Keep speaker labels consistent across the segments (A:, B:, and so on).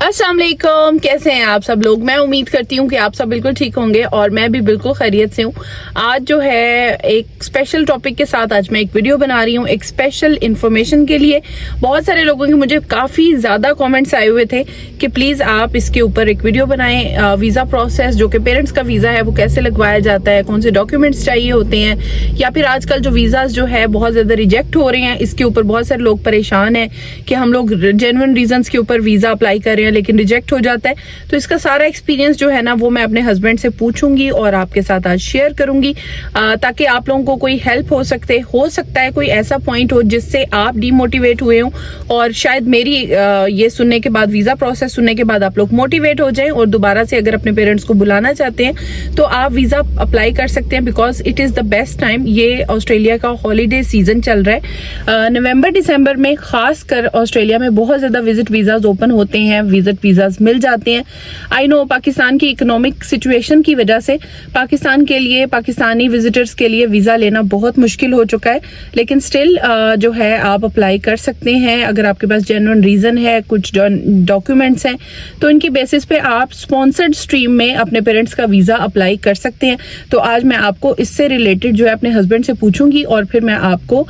A: अस्सलाम वालेकुम, कैसे हैं आप सब लोग। मैं उम्मीद करती हूँ कि आप सब बिल्कुल ठीक होंगे और मैं भी बिल्कुल खैरियत से हूँ। आज जो है एक स्पेशल टॉपिक के साथ आज मैं एक वीडियो बना रही हूँ, एक स्पेशल इन्फॉर्मेशन के लिए। बहुत सारे लोगों के मुझे काफ़ी ज़्यादा कमेंट्स आए हुए थे कि प्लीज़ आप इसके ऊपर एक वीडियो बनाएं। वीज़ा प्रोसेस, जो कि पेरेंट्स का वीज़ा है, वो कैसे लगवाया जाता है, कौन से डॉक्यूमेंट्स चाहिए होते हैं, या फिर आजकल जो वीज़ाज जो है बहुत ज़्यादा रिजेक्ट हो रहे हैं, इसके ऊपर बहुत सारे लोग परेशान हैं कि हम लोग जेन्युइन रीजंस के ऊपर वीज़ा अप्लाई कर रहे हैं लेकिन रिजेक्ट हो जाता है। तो इसका सारा एक्सपीरियंस जो है ना वो मैं अपने हस्बैंड से पूछूंगी और आपके साथ आज शेयर करूंगी, ताकि आप लोगों को कोई हेल्प हो सकता है कोई ऐसा पॉइंट हो जिससे आप डीमोटिवेट हुए हो और शायद मेरी ये सुनने के बाद, वीज़ा प्रोसेस सुनने के बाद आप लोग मोटिवेट हो जाएं और दोबारा से अगर अपने पेरेंट्स को बुलाना चाहते हैं तो आप वीज़ा अप्लाई कर सकते हैं, because it is the best time. ये ऑस्ट्रेलिया का हॉलीडे सीजन चल रहा है। नवंबर दिसंबर में खास कर ऑस्ट्रेलिया में बहुत ज़्यादा विजिट वीज़ाज ओपन होते हैं, विजिट वीज़ाज मिल जाते हैं। आई नो पाकिस्तान की इकोनॉमिक सिचुएशन की वजह से पाकिस्तान के लिए, पाकिस्तानी विजिटर्स के लिए वीज़ा लेना बहुत मुश्किल हो चुका है, लेकिन स्टिल जो है आप अप्लाई कर सकते हैं अगर आपके पास जेन्युइन रीज़न है, कुछ डॉक्यूमेंट्स हैं, तो इनकी बेसिस पे आप स्पॉन्सर्ड स्ट्रीम में अपने पेरेंट्स का वीज़ा अप्लाई कर सकते हैं। तो आज मैं आपको इससे रिलेटेड जो है अपने हस्बैंड से पूछूंगी और फिर मैं आपको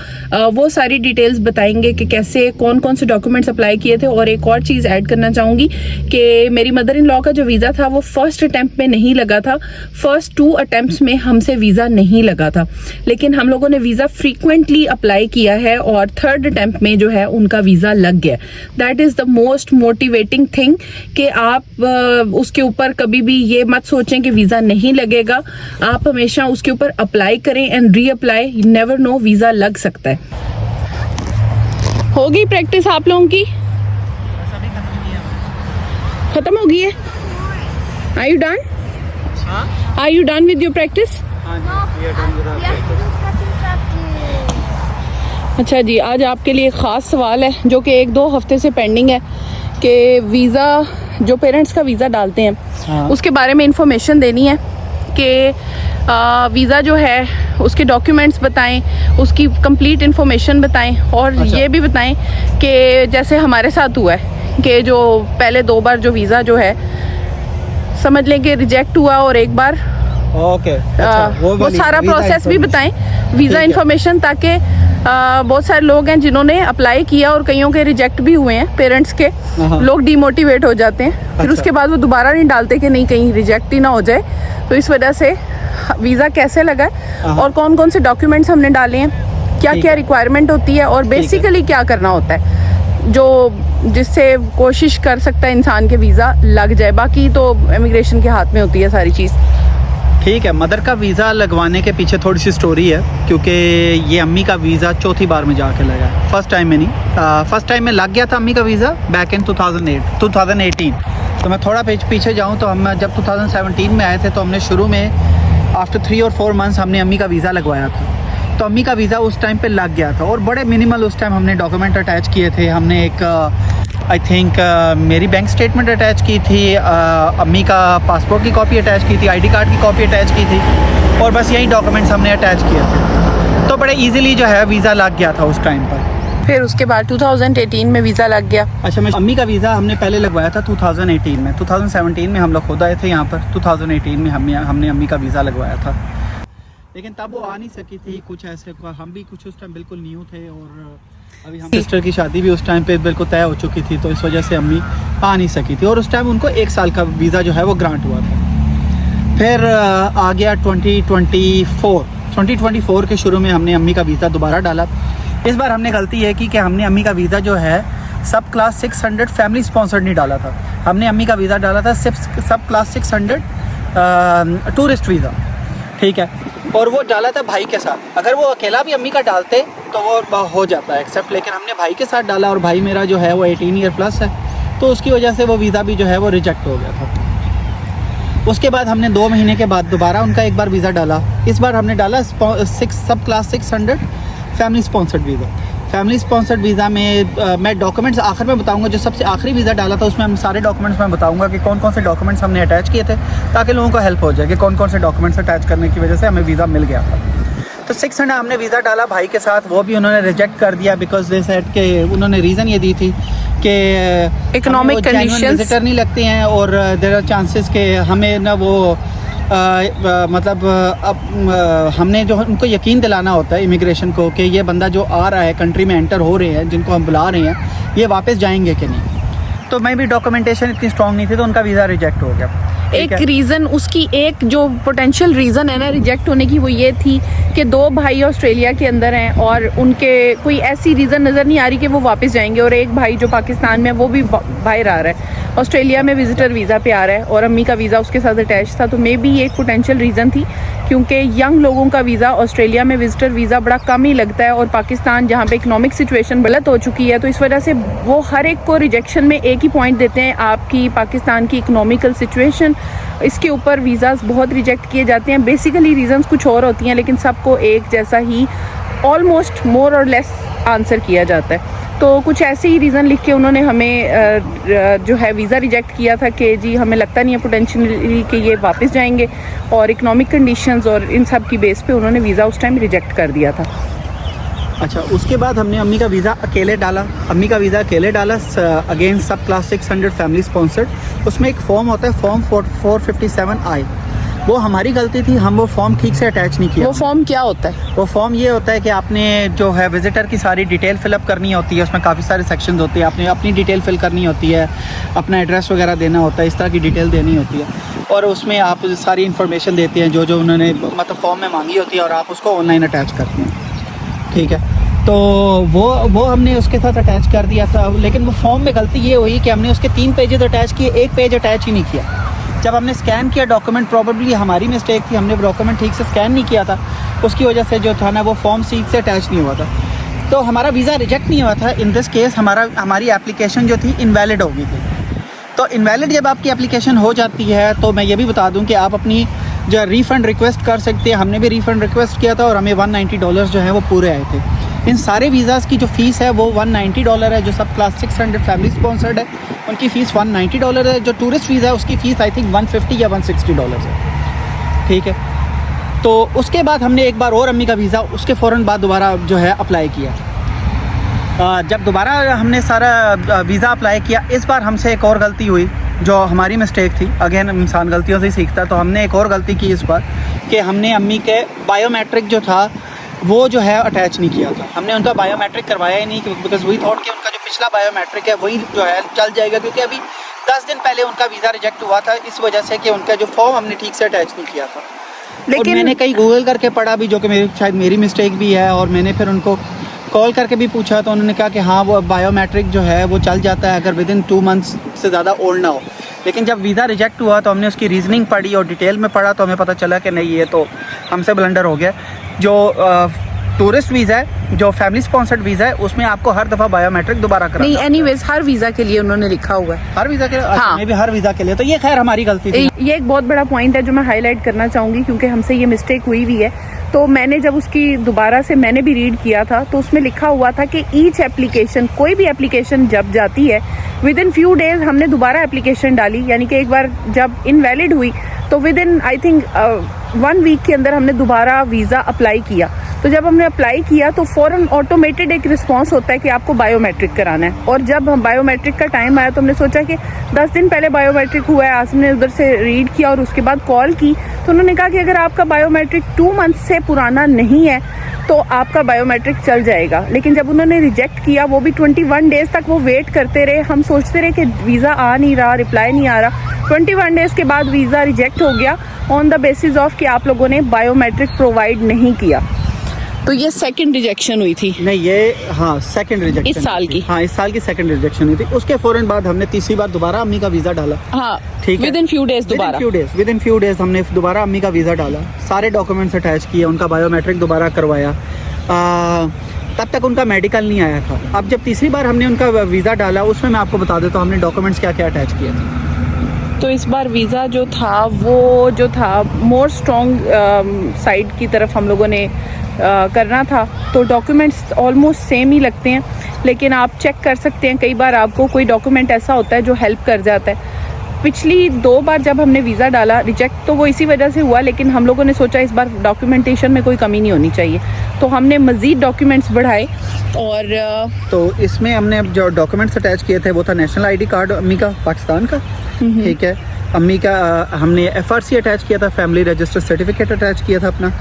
A: वो सारी डिटेल्स बताएंगे कि कैसे, कौन कौन से डॉक्यूमेंट्स अप्लाई किए थे। और एक और चीज़ ऐड करना चाहूँगी कि मेरी मदर इन लॉ का जो वीज़ा था वो फर्स्ट अटैम्प्ट में नहीं लगा था, फर्स्ट 2 अटैम्प्ट्स में हमसे वीज़ा नहीं लगा था, लेकिन हम लोगों ने वीज़ा फ्रीक्वेंटली अप्लाई किया है और 3rd अटैम्प्ट में जो है उनका वीज़ा लग गया। That is the most motivating thing कि आप उसके ऊपर कभी भी ये मत सोचें कि वीज़ा नहीं लगेगा, आप हमेशा उसके ऊपर अप्लाई करें and re apply, you never know, visa लग सकता है। हो गई प्रैक्टिस आप लोगों की? खत्म हो गई है? Are you done? Are you done with your practice? अच्छा जी, आज आपके लिए ख़ास सवाल है जो कि 1-2 हफ्ते से पेंडिंग है कि वीज़ा, जो पेरेंट्स का वीज़ा डालते हैं उसके बारे में इंफॉर्मेशन देनी है कि वीज़ा जो है उसके डॉक्यूमेंट्स बताएं, उसकी कंप्लीट इन्फॉर्मेशन बताएं और ये भी बताएं कि जैसे हमारे साथ हुआ है कि जो पहले 2 बार जो वीज़ा जो है समझ लें कि रिजेक्ट हुआ और एक बार वो सारा प्रोसेस भी बताएं, वीज़ा इन्फॉर्मेशन, ताकि बहुत सारे लोग हैं जिन्होंने अप्लाई किया और कईयों के रिजेक्ट भी हुए हैं, पेरेंट्स के लोग डीमोटिवेट हो जाते हैं, फिर उसके बाद वो दोबारा नहीं डालते कि नहीं कहीं रिजेक्ट ही ना हो जाए। तो इस वजह से वीज़ा कैसे लगा और कौन कौन से डॉक्यूमेंट्स हमने डाले हैं, क्या क्या रिक्वायरमेंट होती है और बेसिकली क्या करना होता है जो जिससे कोशिश कर सकता है इंसान के वीज़ा लग जाए। बाकी तो इमिग्रेशन के हाथ में होती है सारी चीज़।
B: ठीक है, मदर का वीज़ा लगवाने के पीछे थोड़ी सी स्टोरी है, क्योंकि ये अम्मी का वीज़ा 4थी बार में जाके लगा, फर्स्ट टाइम में नहीं। फर्स्ट टाइम में लग गया था अम्मी का वीज़ा बैक इन 2018। तो मैं थोड़ा पीछे जाऊँ तो हम जब 2017 में आए थे तो हमने शुरू में आफ्टर 3 और 4 मंथ्स हमने अम्मी का वीज़ा लगवाया था। तो अम्मी का वीज़ा उस टाइम पे लग गया था और बड़े मिनिमल उस टाइम हमने डॉक्यूमेंट अटैच किए थे। हमने एक आई थिंक मेरी बैंक स्टेटमेंट अटैच की थी, अम्मी का पासपोर्ट की कॉपी अटैच की थी, ID कार्ड की कॉपी अटैच की थी और बस यही डॉक्यूमेंट्स हमने अटैच किए थे। तो बड़े ईजिली जो है वीज़ा लग गया था उस टाइम पर।
A: फिर उसके बाद 2018 में वीज़ा लग गया।
B: अच्छा, मैं अम्मी का वीज़ा हमने पहले लगवाया था 2018 में। 2017 में हम लोग खुद आए थे यहाँ पर, 2018 में हमने अम्मी का वीज़ा लगवाया था, लेकिन तब वो आ नहीं सकी थी, कुछ ऐसे, हम भी कुछ उस टाइम बिल्कुल न्यू थे और अभी हम सिस्टर की शादी भी उस टाइम पे बिल्कुल तय हो चुकी थी, तो इस वजह से अम्मी आ नहीं सकी थी और उस टाइम उनको 1 साल का वीज़ा जो है वो ग्रांट हुआ था। फिर आ गया 2024 के शुरू में हमने अम्मी का वीज़ा दोबारा डाला। इस बार हमने गलती ये की कि हमने अम्मी का वीज़ा जो है सब क्लास 600 फैमिली स्पॉन्सर्ड नहीं डाला था, हमने अम्मी का वीज़ा डाला था सब क्लास 600 टूरिस्ट वीज़ा, ठीक है। और वो डाला था भाई के साथ। अगर वो अकेला भी अम्मी का डालते तो वो हो जाता है एक्सेप्ट, लेकिन हमने भाई के साथ डाला और भाई मेरा जो है वो 18 ईयर प्लस है, तो उसकी वजह से वो वीज़ा भी जो है वो रिजेक्ट हो गया था। उसके बाद हमने 2 महीने के बाद दोबारा उनका एक बार वीज़ा डाला। इस बार हमने डाला सब class 600 family sponsored visa. Family sponsored visa में मैं डॉक्यूमेंट्स आखिर में बताऊंगा, जो सबसे आखिरी वीज़ा डाला था उसमें हम सारे डॉक्यूमेंट्स मैं बताऊंगा कि कौन कौन से डॉक्यूमेंट्स हमने अटैच किए थे, ताकि लोगों को हेल्प हो जाए कि कौन कौन से डॉक्यूमेंट्स अटैच करने की वजह से हमें वीज़ा मिल गया था। तो 600 हमने वीज़ा डाला भाई के साथ, वो भी उन्होंने रिजेक्ट कर दिया बिकॉज दे सेड के उन्होंने रीज़न ये दी थी कि
A: Economic conditions
B: विजिटर नहीं लगते हैं और देयर आर चांसेस के हमें ना वो मतलब अब हमने जो उनको यकीन दिलाना होता है इमिग्रेशन को कि ये बंदा जो आ रहा है कंट्री में एंटर हो रहे हैं जिनको हम बुला रहे हैं ये वापस जाएंगे कि नहीं। तो मैं भी डॉक्यूमेंटेशन इतनी स्ट्रांग नहीं थी तो उनका वीज़ा रिजेक्ट हो गया।
A: एक रीज़न उसकी एक जो पोटेंशियल रीज़न है ना रिजेक्ट होने की वो ये थी कि 2 भाई ऑस्ट्रेलिया के अंदर हैं और उनके कोई ऐसी रीज़न नज़र नहीं आ रही कि वो वापस जाएंगे, और एक भाई जो पाकिस्तान में वो भी बाहर आ रहा है, ऑस्ट्रेलिया में विजिटर वीज़ा पे आ रहा है और अम्मी का वीज़ा उसके साथ अटैच था। तो मे बी एक पोटेंशियल रीज़न थी क्योंकि यंग लोगों का वीज़ा ऑस्ट्रेलिया में विजिटर वीज़ा बड़ा कम ही लगता है और पाकिस्तान जहाँ पे इकोनॉमिक सिचुएशन गलत हो चुकी है तो इस वजह से वो हर एक को रिजेक्शन में एक ही पॉइंट देते हैं, आपकी पाकिस्तान की इकोनॉमिकल सिचुएशन, इसके ऊपर वीज़ास बहुत रिजेक्ट किए जाते हैं। बेसिकली रीजंस कुछ और होती हैं लेकिन सबको एक जैसा ही ऑलमोस्ट मोर और लेस आंसर किया जाता है। तो कुछ ऐसे ही रीज़न लिख के उन्होंने हमें जो है वीज़ा रिजेक्ट किया था कि जी हमें लगता नहीं है पोटेंशियली कि ये वापस जाएंगे, और इकोनॉमिक कंडीशंस और इन सब की बेस पे उन्होंने वीज़ा उस टाइम रिजेक्ट कर दिया था।
B: अच्छा, उसके बाद हमने अम्मी का वीज़ा अकेले डाला, अगेन सब क्लास 600 फैमिली स्पॉन्सर्ड। उसमें एक फॉर्म होता है फॉर्म 457I, वो हमारी गलती थी, हम वो फॉर्म ठीक से अटैच नहीं किया।
A: वो फॉर्म क्या होता है?
B: वो फॉर्म ये होता है कि आपने जो है विजिटर की सारी डिटेल फिलअप करनी होती है, उसमें काफ़ी सारे सेक्शंस होते हैं, आपने अपनी डिटेल फिल करनी होती है, अपना एड्रेस वगैरह देना होता है, इस तरह की डिटेल देनी होती है और उसमें आप सारी इन्फॉर्मेशन देते हैं जो उन्होंने मतलब फॉर्म में मांगी होती है और आप उसको ऑनलाइन अटैच करते हैं। ठीक है, तो वो हमने उसके साथ अटैच कर दिया था, लेकिन वो फॉर्म में गलती ये हुई कि हमने उसके 3 पेजेस अटैच किए, 1 पेज अटैच ही नहीं किया। जब हमने स्कैन किया डॉक्यूमेंट, प्रॉबेबली हमारी मिस्टेक थी, हमने डॉक्यूमेंट ठीक से स्कैन नहीं किया था, उसकी वजह से जो था ना वो फॉर्म ठीक से अटैच नहीं हुआ था, तो हमारा वीज़ा रिजेक्ट नहीं हुआ था। इन दिस केस हमारी एप्लीकेशन जो थी इनवैलिड हो गई थी। तो इनवैलिड जब आपकी एप्लीकेशन हो जाती है तो मैं ये भी बता दूं कि आप अपनी जो रिफ़ंड रिक्वेस्ट कर सकते हैं। हमने भी रिफ़ंड रिक्वेस्ट किया था और हमें $190 जो है वो पूरे आए थे। इन सारे वीज़ाज़ की जो फ़ीस है वो $190 है, जो सब क्लास 600 फैमिली स्पॉन्सर्ड है उनकी फ़ीस $190 है, जो टूरिस्ट वीज़ा है उसकी फ़ीस आई थिंक $150 या $160 है। ठीक है, तो उसके बाद हमने एक बार और अम्मी का वीज़ा उसके फ़ौरन बाद दोबारा जो है अप्लाई किया। जब दोबारा हमने सारा वीज़ा अप्लाई किया, इस बार हमसे एक और गलती हुई जो हमारी मिस्टेक थी। अगेन इंसान गलतियों से ही सीखता, तो हमने एक और गलती की इस बार कि हमने अम्मी के बायोमेट्रिक जो था वो जो है अटैच नहीं किया था। हमने उनका बायोमेट्रिक करवाया ही नहीं बिकॉज वी थॉट कि उनका जो पिछला बायोमेट्रिक है वही जो है चल जाएगा, क्योंकि अभी 10 दिन पहले उनका वीज़ा रिजेक्ट हुआ था इस वजह से कि उनका जो फॉर्म हमने ठीक से अटैच नहीं किया था। लेकिन और मैंने कहीं गूगल करके पढ़ा भी, जो कि शायद मेरी मिस्टेक भी है, और मैंने फिर उनको कॉल करके भी पूछा तो उन्होंने कहा कि हाँ वो बायोमेट्रिक जो है वो चल जाता है अगर विदिन 2 मंथ्स से ज़्यादा ओल्ड ना हो। लेकिन जब वीज़ा रिजेक्ट हुआ तो हमने उसकी रीजनिंग पढ़ी और डिटेल में पढ़ा तो हमें पता चला कि नहीं, ये तो हमसे ब्लंडर हो गया। जो टूरिस्ट वीज़ा है, जो फैमिली स्पॉन्सर्ड वीज़ा है, उसमें आपको हर दफ़ा बायोमेट्रिक दोबारा कराना
A: नहीं, एनीवेज हर वीज़ा के लिए उन्होंने लिखा हुआ है,
B: हर वीज़ा के लिए।
A: हाँ।
B: मे भी हर वीज़ा के लिए, तो ये खैर हमारी गलती थी।
A: ये एक बहुत बड़ा पॉइंट है जो मैं हाईलाइट करना चाहूँगी क्योंकि हमसे ये मिस्टेक हुई भी है। तो मैंने जब उसकी दोबारा से मैंने भी रीड किया था तो उसमें लिखा हुआ था कि ईच एप्लीकेशन, कोई भी एप्लीकेशन जब जाती है विद इन फ्यू डेज हमने दोबारा एप्लीकेशन डाली, यानी कि एक बार जब इनवैलिड हुई तो within I think 1 week के अंदर हमने दोबारा वीज़ा अप्लाई किया। तो जब हमने अप्लाई किया तो फ़ौरन ऑटोमेटेड एक रिस्पांस होता है कि आपको बायोमेट्रिक कराना है, और जब हम बायोमेट्रिक का टाइम आया तो हमने सोचा कि 10 दिन पहले बायोमेट्रिक हुआ है। आसिम ने उधर से रीड किया और उसके बाद कॉल की तो उन्होंने कहा कि अगर आपका बायोमेट्रिक 2 मंथ से पुराना नहीं है तो आपका बायोमेट्रिक चल जाएगा। लेकिन जब उन्होंने रिजेक्ट किया, वो भी 21 डेज़ तक वो वेट करते रहे। हम सोचते रहे कि वीज़ा आ नहीं रहा, रिप्लाई नहीं आ रहा। 21 डेज़ के बाद वीज़ा रिजेक्ट हो गया ऑन द बेसिस ऑफ कि आप लोगों ने बायोमेट्रिक प्रोवाइड नहीं किया। तो ये सेकंड रिजेक्शन हुई थी।
B: नहीं, ये हाँ सेकंड रिजेक्शन
A: इस साल की,
B: हाँ इस साल की सेकंड रिजेक्शन हुई थी। उसके फौरन बाद हमने तीसरी बार दोबारा अम्मी का वीज़ा डाला।
A: हाँ,
B: ठीक है,
A: विद इन फ्यू डेज दोबारा,
B: विद इन फ्यू डेज हमने दोबारा अम्मी का वीज़ा डाला, सारे डॉक्यूमेंट्स अटैच किए, उनका बायोमेट्रिक दोबारा करवाया। तब तक उनका मेडिकल नहीं आया था। अब जब तीसरी बार हमने उनका वीज़ा डाला, उसमें मैं आपको बता देता हूँ हमने डॉक्यूमेंट्स क्या क्या अटैच किए थे।
A: तो इस बार वीज़ा जो था वो जो था मोर स्ट्रॉन्ग साइड की तरफ हम लोगों ने करना था। तो डॉक्यूमेंट्स ऑलमोस्ट सेम ही लगते हैं, लेकिन आप चेक कर सकते हैं, कई बार आपको कोई डॉक्यूमेंट ऐसा होता है जो हेल्प कर जाता है। पिछली 2 बार जब हमने वीज़ा डाला रिजेक्ट तो वो इसी वजह से हुआ, लेकिन हम लोगों ने सोचा इस बार डॉक्यूमेंटेशन में कोई कमी नहीं होनी चाहिए, तो हमने मज़ीद डॉक्यूमेंट्स बढ़ाए। और
B: तो इसमें हमने जो डॉक्यूमेंट्स अटैच किए थे वो था नेशनल आईडी कार्ड अम्मी का, पाकिस्तान का, ठीक है। अम्मी का हमने FRC अटैच किया था, फैमिली रजिस्टर सर्टिफिकेट अटैच किया था, अपना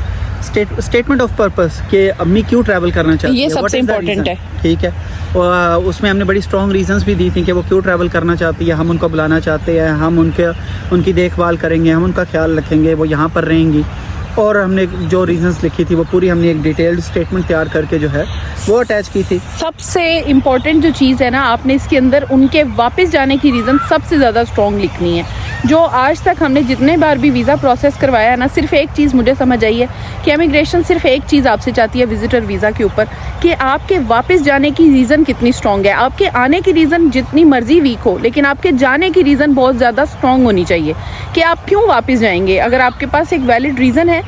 B: स्टेटमेंट ऑफ पर्पस कि अम्मी क्यों ट्रैवल करना चाहती है,
A: ये सबसे इम्पोर्टेंट है,
B: ठीक है। और उसमें हमने बड़ी स्ट्रॉन्ग रीजंस भी दी थी कि वो क्यों ट्रैवल करना चाहती है, हम उनको बुलाना चाहते हैं, हम उनकी देखभाल करेंगे, हम उनका ख्याल रखेंगे, वो यहाँ पर रहेंगी। और हमने जो रीजंस लिखी थी वो पूरी हमने एक डिटेल्ड स्टेटमेंट तैयार करके जो है वो अटैच की थी।
A: सबसे इम्पोर्टेंट जो चीज़ है ना, आपने इसके अंदर उनके वापस जाने की रीज़न सबसे ज़्यादा स्ट्रॉन्ग लिखनी है। जो आज तक हमने जितने बार भी वीज़ा प्रोसेस करवाया ना, सिर्फ एक चीज़ मुझे समझ आई है कि इमिग्रेशन सिर्फ एक चीज़ आपसे चाहती है विजिटर वीज़ा के ऊपर, कि आपके वापस जाने की रीज़न कितनी स्ट्रॉन्ग है। आपके आने की रीज़न जितनी मर्जी वीक हो, लेकिन आपके जाने की रीज़न बहुत ज़्यादा स्ट्रॉन्ग होनी चाहिए कि आप क्यों वापस जाएंगे। अगर आपके पास एक वैलिड रीज़न है,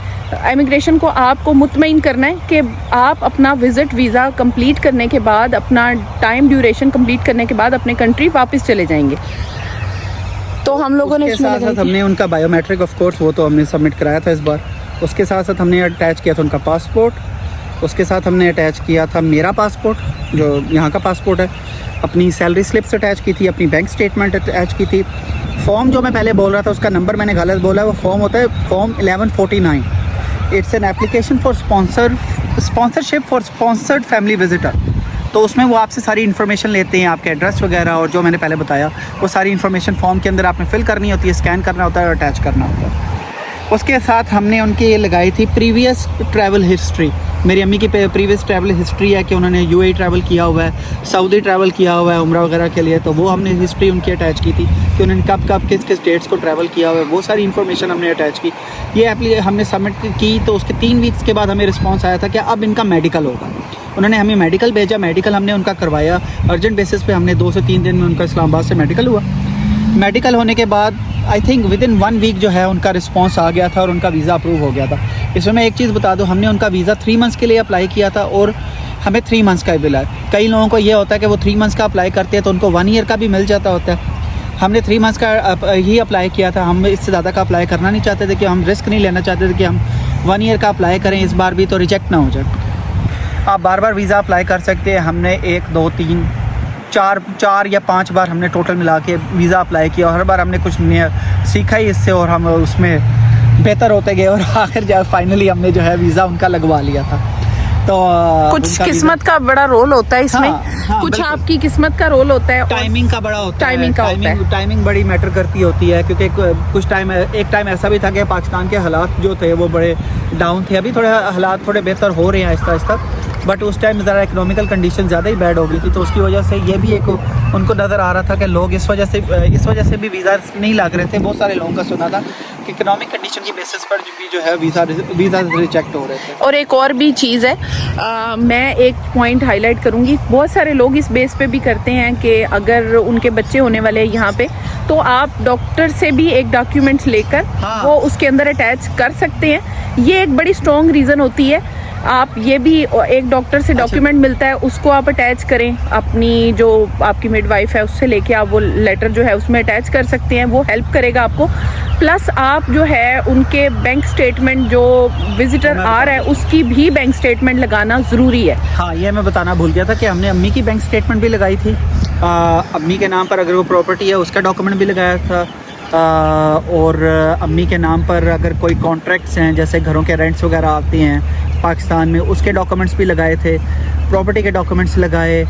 A: इमिग्रेशन को आपको मुतमईन करना है कि आप अपना विजिट वीज़ा कंप्लीट करने के बाद, अपना टाइम ड्यूरेशन कंप्लीट करने के बाद अपने कंट्री वापस चले जाएंगे। तो हम लोगों ने
B: इसके साथ हमने उनका बायोमेट्रिक ऑफ कोर्स वो तो हमने सबमिट कराया था इस बार। उसके साथ साथ हमने अटैच किया था उनका पासपोर्ट। उसके साथ हमने अटैच किया था मेरा पासपोर्ट, जो यहाँ का पासपोर्ट है। अपनी सैलरी स्लिप्स अटैच की थी, अपनी बैंक स्टेटमेंट अटैच की थी। फॉर्म जो मैं पहले बोल रहा था उसका नंबर मैंने गलत बोला है, वो फॉर्म होता है form 1149। It's an application for sponsorship for sponsored family visitor. तो उसमें वो आपसे सारी इन्फॉर्मेशन लेते हैं, आपके एड्रेस वगैरह और जो मैंने पहले बताया वो सारी इन्फॉर्मेशन फॉर्म के अंदर आपने फिल करनी होती है, स्कैन करना होता है और अटैच करना होता है। उसके साथ हमने उनकी ये लगाई थी प्रीवियस ट्रैवल हिस्ट्री। मेरी अम्मी की प्रीवियस ट्रैवल हिस्ट्री है कि उन्होंने UAE ट्रैवल किया हुआ है, सऊदी ट्रैवल किया हुआ है उम्रा वगैरह के लिए, तो वो हमने हिस्ट्री उनकी अटैच की थी कि उन्होंने कब कब किस किस डेट्स को ट्रैवल किया हुआ है, वो सारी इन्फॉर्मेशन हमने अटैच की। ये हमने सबमिट की तो उसके 3 वीक्स के बाद हमें रिस्पॉन्स आया था कि अब इनका मेडिकल होगा। उन्होंने हमें मेडिकल भेजा, मेडिकल हमने उनका करवाया अर्जेंट बेसिस पे। हमने 2 से 3 दिन में उनका इस्लामाबाद से मेडिकल हुआ। मेडिकल होने के बाद आई थिंक विदिन 1 वीक जो है उनका रिस्पांस आ गया था और उनका वीज़ा अप्रूव हो गया था। इसमें मैं एक चीज़ बता दूं, हमने उनका वीज़ा 3 मंथ्स के लिए अप्लाई किया था और हमें 3 मंथ्स का ही मिला है। कई लोगों को ये होता है कि वो 3 मंथ्स का अप्लाई करते हैं तो उनको 1 ईयर का भी मिल जाता होता है। हमने 3 मंथ्स का ही अप्लाई किया था, हम इससे ज़्यादा का अप्लाई करना नहीं चाहते थे कि हम रिस्क नहीं लेना चाहते थे कि हम 1 ईयर का अप्लाई करें इस बार भी तो रिजेक्ट ना हो जाए। आप बार बार वीज़ा अप्लाई कर सकते हैं। हमने 1 2 3 4 या 5 बार हमने टोटल मिला के वीज़ा अप्लाई किया और हर बार हमने कुछ नया सीखा ही इससे और हम उसमें बेहतर होते गए और आखिर जो फाइनली हमने जो है वीज़ा उनका लगवा लिया था। तो
A: कुछ किस्मत का बड़ा रोल होता है इसमें।
B: हाँ,
A: कुछ आपकी किस्मत का रोल होता है,
B: टाइमिंग का बड़ा होता है। टाइमिंग बड़ी मैटर करती होती है क्योंकि कुछ टाइम एक टाइम ऐसा भी था कि पाकिस्तान के हालात जो थे वो बड़े डाउन थे। अभी थोड़े हालात थोड़े बेहतर हो रहे हैं आहिस्ता आहिस्ता, बट उस टाइम ज़रा इकोनॉमिकल कंडीशन ज़्यादा ही बैड हो गई थी, तो उसकी वजह से ये भी एक उनको नज़र आ रहा था कि लोग इस वजह से भी वीज़ा नहीं लग रहे थे। बहुत सारे लोगों का सुना था कि इकोनॉमिक कंडीशन की बेसिस पर भी जो है वीज़ा रिजेक्ट हो रहे थे।
A: और एक और भी चीज़ है, मैं एक पॉइंट हाईलाइट करूँगी। बहुत सारे लोग इस बेस पे भी करते हैं कि अगर उनके बच्चे होने वाले हैं यहाँ पे तो आप डॉक्टर से भी एक डॉक्यूमेंट्स लेकर वो उसके अंदर अटैच कर सकते हैं। ये एक बड़ी स्ट्रॉन्ग रीज़न होती है। आप ये भी एक डॉक्टर से डॉक्यूमेंट मिलता है, उसको आप अटैच करें, अपनी जो आपकी मिडवाइफ है उससे लेके आप वो लेटर जो है उसमें अटैच कर सकते हैं, वो हेल्प करेगा आपको। प्लस आप जो है उनके बैंक स्टेटमेंट जो विजिटर आ रहा है उसकी भी बैंक स्टेटमेंट लगाना ज़रूरी है।
B: हाँ, ये मैं बताना भूल गया था कि हमने अम्मी की बैंक स्टेटमेंट भी लगाई थी। अम्मी के नाम पर अगर वो प्रॉपर्टी है उसका डॉक्यूमेंट भी लगाया था। और अम्मी के नाम पर अगर कोई कॉन्ट्रैक्ट्स हैं जैसे घरों के रेंट्स वगैरह आते हैं पाकिस्तान में, उसके डॉक्यूमेंट्स भी लगाए थे, प्रॉपर्टी के डॉक्यूमेंट्स लगाए।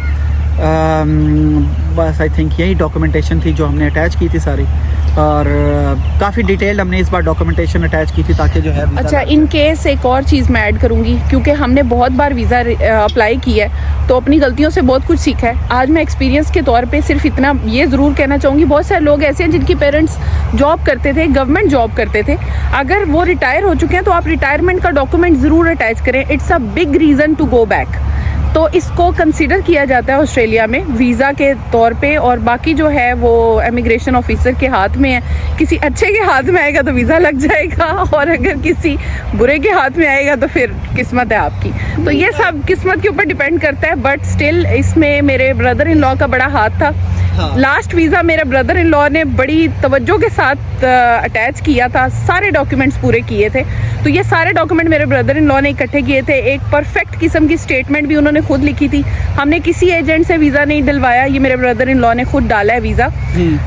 B: बस आई थिंक यही डॉक्यूमेंटेशन थी जो हमने अटैच की थी सारी, और काफ़ी डिटेल हमने इस बार डॉक्यूमेंटेशन अटैच की थी ताकि जो है।
A: अच्छा, इन केस एक और चीज़ मैं ऐड करूँगी, क्योंकि हमने बहुत बार वीज़ा अप्लाई किया है तो अपनी गलतियों से बहुत कुछ सीखा है। आज मैं एक्सपीरियंस के तौर पे सिर्फ इतना ये ज़रूर कहना चाहूँगी, बहुत सारे लोग ऐसे हैं जिनकी पेरेंट्स जॉब करते थे, गवर्नमेंट जॉब करते थे, अगर वो रिटायर हो चुके हैं तो आप रिटायरमेंट का डॉक्यूमेंट ज़रूर अटैच करें। It's a big reason to go back. तो इसको कंसीडर किया जाता है ऑस्ट्रेलिया में वीज़ा के तौर पे, और बाकी जो है वो इमिग्रेशन ऑफिसर के हाथ में है। किसी अच्छे के हाथ में आएगा तो वीज़ा लग जाएगा, और अगर किसी बुरे के हाथ में आएगा तो फिर किस्मत है आपकी। तो ये सब किस्मत के ऊपर डिपेंड करता है, बट स्टिल इसमें मेरे ब्रदर इन लॉ का बड़ा हाथ था।
B: हाँ।
A: लास्ट वीज़ा मेरे ब्रदर इन लॉ ने बड़ी तवज्जो के साथ अटैच किया था, सारे डॉक्यूमेंट्स पूरे किए थे। तो ये सारे डॉक्यूमेंट मेरे ब्रदर इन लॉ ने इकट्ठे किए थे। एक परफेक्ट किस्म की स्टेटमेंट भी उन्होंने खुद लिखी थी। हमने किसी एजेंट से वीज़ा नहीं डलवाया, ये मेरे ब्रदर इन लॉ ने खुद डाला है वीज़ा।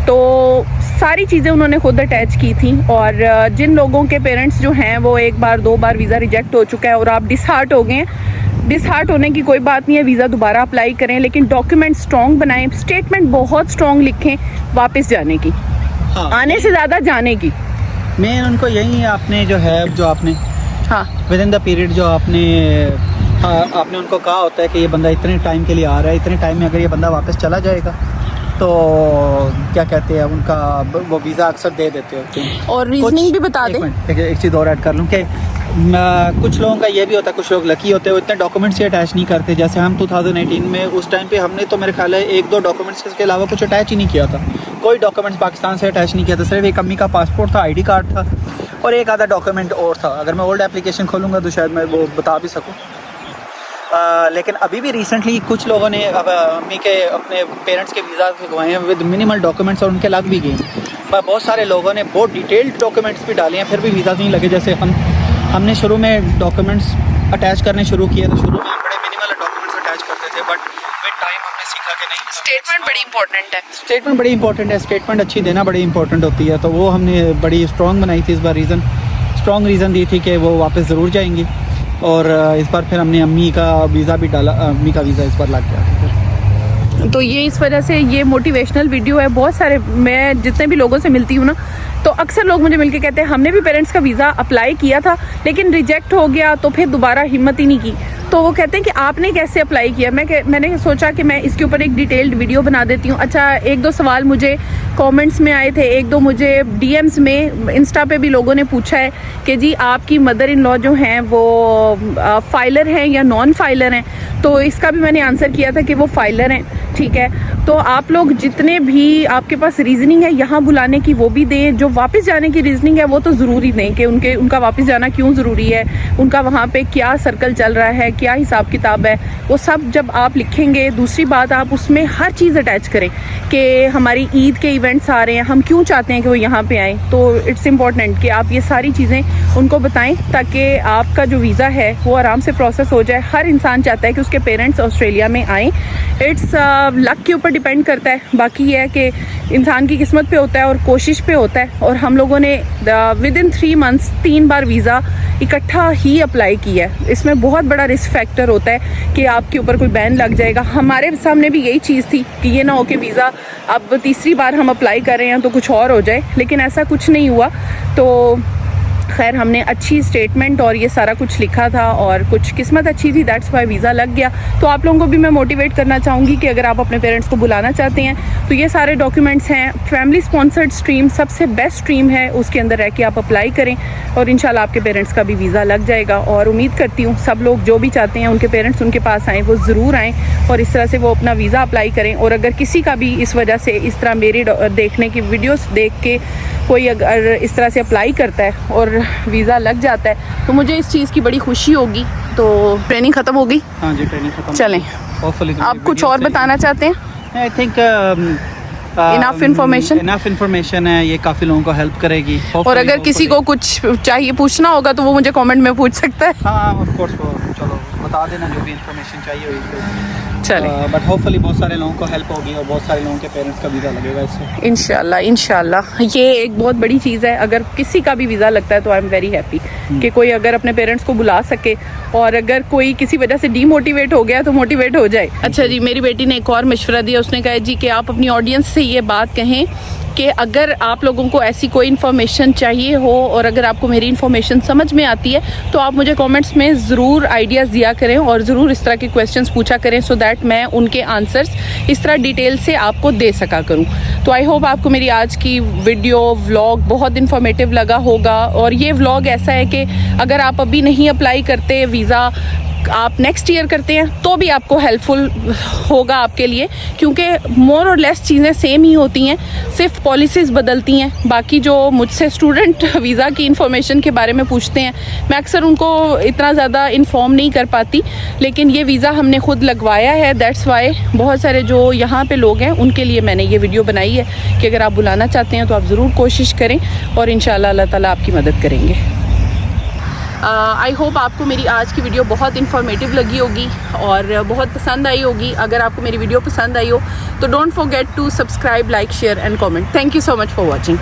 A: तो सारी चीज़ें उन्होंने खुद अटैच की थी। और जिन लोगों के पेरेंट्स जो हैं वो एक बार 2 बार वीज़ा रिजेक्ट हो चुका है और आप डिसहार्ट हो गए हैं, डिसहार्ट होने की कोई बात नहीं है, वीज़ा दोबारा अप्लाई करें, लेकिन डॉक्यूमेंट स्ट्रॉन्ग बनाएं, स्टेटमेंट बहुत स्ट्रॉन्ग लिखें वापस जाने की,
B: हाँ।
A: आने से ज़्यादा जाने की।
B: मेन उनको यही आपने जो है, जो आपने
A: हाँ
B: विद इन द पीरियड जो आपने आपने उनको कहा होता है कि ये बंदा इतने टाइम के लिए आ रहा है, इतने टाइम में अगर ये बंदा वापस चला जाएगा तो क्या कहते हैं उनका वो वीज़ा अक्सर दे देते होते हैं।
A: और रीजनिंग भी बता दें।
B: एक चीज़ और ऐड कर लूँ कि कुछ लोगों का ये भी होता है, कुछ लोग लकी होते हैं, वो इतने डॉक्यूमेंट्स ही अटैच नहीं करते। जैसे हम 2018 में उस टाइम पे हमने तो मेरे ख्याल है 1-2 डॉक्यूमेंट्स के अलावा कुछ अटैच ही नहीं किया था। कोई डॉक्यूमेंट्स पाकिस्तान से अटैच नहीं किया था, सिर्फ एक अम्मी का पासपोर्ट था, ID कार्ड था और एक आधा डॉक्यूमेंट और था। अगर मैं ओल्ड एप्लीकेशन खोलूँगा तो शायद मैं वो बता भी सकूँ। लेकिन अभी भी रिसेंटली कुछ लोगों ने अब अम्मी के अपने पेरेंट्स के वीज़ा लगवाए हैं विद मिनिमल डॉक्यूमेंट्स और उनके लग भी गए। पर बहुत सारे लोगों ने बहुत डिटेल्ड डॉक्यूमेंट्स भी डाले हैं, फिर भी वीज़ा नहीं लगे। जैसे हमने शुरू में डॉक्यूमेंट्स अटैच करने शुरू किए तो शुरू में हम बड़े मिनिमल डॉक्यूमेंट्स अटैच करते थे, बट विद टाइम हमने सीखा कि नहीं,
A: स्टेटमेंट बड़ी इंपॉर्टेंट है।
B: स्टेटमेंट बड़ी इंपॉर्टेंट है, स्टेटमेंट अच्छी देना बड़ी इंपॉर्टेंट होती है। तो वो हमने बड़ी स्ट्रॉन्ग बनाई थी इस बार, स्ट्रॉन्ग रीज़न दी थी कि वो वापस ज़रूर जाएंगी। और इस बार फिर हमने अम्मी का वीज़ा भी डाला, अम्मी का वीज़ा इस बार लग गया था।
A: तो ये इस वजह से ये मोटिवेशनल वीडियो है। बहुत सारे, मैं जितने भी लोगों से मिलती हूँ ना, तो अक्सर लोग मुझे मिलके कहते हैं हमने भी पेरेंट्स का वीज़ा अप्लाई किया था लेकिन रिजेक्ट हो गया, तो फिर दोबारा हिम्मत ही नहीं की। तो वो कहते हैं कि आपने कैसे अप्लाई किया। मैंने सोचा कि मैं इसके ऊपर एक डिटेल्ड वीडियो बना देती हूँ। अच्छा, 1-2 सवाल मुझे कमेंट्स में आए थे, 1-2 मुझे DMs में, इंस्टा पे भी लोगों ने पूछा है कि जी आपकी मदर इन लॉ जो हैं वो फाइलर हैं या नॉन फाइलर हैं। तो इसका भी मैंने आंसर किया था कि वो फाइलर हैं। ठीक है, तो आप लोग जितने भी आपके पास रीजनिंग है यहाँ बुलाने की वो भी दें, जो वापस जाने की रीजनिंग है वो तो ज़रूरी दें कि उनका वापस जाना क्यों ज़रूरी है, उनका वहाँ पे क्या सर्कल चल रहा है, क्या हिसाब किताब है, वो सब जब आप लिखेंगे। दूसरी बात, आप उसमें हर चीज़ अटैच करें कि हमारी ईद के इवेंट्स आ रहे हैं, हम क्यों चाहते हैं कि वो यहाँ पे आएँ। तो इट्स इम्पॉर्टेंट कि आप ये सारी चीज़ें उनको बताएं ताकि आपका जो वीज़ा है वो आराम से प्रोसेस हो जाए। हर इंसान चाहता है कि उसके पेरेंट्स ऑस्ट्रेलिया में आएँ। इट्स लक के ऊपर डिपेंड करता है। बाकी ये है कि इंसान की किस्मत पे होता है और कोशिश पे होता है। और हम लोगों ने with in 3 months 3 bar visa इकट्ठा ही अप्लाई किया है। इसमें बहुत बड़ा रिस्क फैक्टर होता है कि आपके ऊपर कोई बैन लग जाएगा। हमारे सामने भी यही चीज़ थी कि ये ना हो कि वीज़ा अब तीसरी बार हम अप्लाई कर रहे हैं तो कुछ और हो जाए, लेकिन ऐसा कुछ नहीं हुआ। तो खैर हमने अच्छी स्टेटमेंट और ये सारा कुछ लिखा था और कुछ किस्मत अच्छी थी, दैट्स वाई वीज़ा लग गया। तो आप लोगों को भी मैं मोटिवेट करना चाहूँगी कि अगर आप अपने पेरेंट्स को बुलाना चाहते हैं तो ये सारे डॉक्यूमेंट्स हैं। फैमिली स्पॉन्सर्ड स्ट्रीम सबसे बेस्ट स्ट्रीम है, उसके अंदर रह के आप अप्लाई करें और इंशाल्लाह आपके पेरेंट्स का भी वीज़ा लग जाएगा। और उम्मीद करती हूँ सब लोग जो भी चाहते हैं उनके पेरेंट्स उनके पास आएँ, वो ज़रूर आएँ और इस तरह से वो अपना वीज़ा अप्लाई करें। और अगर किसी का भी इस वजह से इस तरह मेरी देखने की वीडियोस देख के कोई अगर इस तरह से अप्लाई करता है और वीज़ा लग जाता है तो मुझे इस चीज़ की बड़ी खुशी होगी। तो ट्रेनिंग ख़त्म हो गई।
B: हाँ जी, ट्रेनिंग खत्म।
A: चलें, आप कुछ और बताना चाहते हैं?
B: आई थिंक
A: इनफ
B: इन्फॉर्मेशन है, ये काफ़ी लोगों को हेल्प करेगी।
A: और अगर किसी को कुछ चाहिए पूछना होगा तो वो मुझे कमेंट में पूछ सकता है।
B: हाँ ऑफ कोर्स, चलो बता देना जो भी इन्फॉर्मेशन चाहिए होगी।
A: चले,
B: बट होपफुली बहुत सारे लोगों को हेल्प होगी और बहुत सारे लोगों के पेरेंट्स का वीज़ा लगेगा इससे।
A: इंशाल्लाह ये एक बहुत बड़ी चीज़ है। अगर किसी का भी वीज़ा लगता है तो आई एम वेरी हैप्पी कि कोई अगर अपने पेरेंट्स को बुला सके, और अगर कोई किसी वजह से डीमोटिवेट हो गया तो मोटिवेट हो जाए। अच्छा जी, मेरी बेटी ने एक और मशवरा दिया। उसने कहा जी कि आप अपनी ऑडियंस से ये बात कहें कि अगर आप लोगों को ऐसी कोई इन्फॉर्मेशन चाहिए हो और अगर आपको मेरी इन्फॉर्मेशन समझ में आती है तो आप मुझे कमेंट्स में ज़रूर आइडियाज़ दिया करें और ज़रूर इस तरह के क्वेश्चंस पूछा करें, सो दैट मैं उनके आंसर्स इस तरह डिटेल से आपको दे सका करूं। तो आई होप आपको मेरी आज की वीडियो व्लॉग बहुत इन्फॉर्मेटिव लगा होगा। और ये व्लॉग ऐसा है कि अगर आप अभी नहीं अप्लाई करते वीज़ा आप नेक्स्ट ईयर करते हैं तो भी आपको हेल्पफुल होगा आपके लिए, क्योंकि मोर और लेस चीज़ें सेम ही होती हैं, सिर्फ पॉलिसीज़ बदलती हैं। बाकी जो मुझसे स्टूडेंट वीज़ा की इन्फॉर्मेशन के बारे में पूछते हैं, मैं अक्सर उनको इतना ज़्यादा इन्फॉर्म नहीं कर पाती, लेकिन ये वीज़ा हमने खुद लगवाया है, दैट्स वाई बहुत सारे जो यहाँ पे लोग हैं उनके लिए मैंने ये वीडियो बनाई है कि अगर आप बुलाना चाहते हैं तो आप ज़रूर कोशिश करें और इंशाल्लाह अल्लाह ताला आपकी मदद करेंगे। आई होप आपको मेरी आज की वीडियो बहुत इन्फॉर्मेटिव लगी होगी और बहुत पसंद आई होगी। अगर आपको मेरी वीडियो पसंद आई हो तो don't forget to subscribe, like, share and comment. Thank you so much for watching.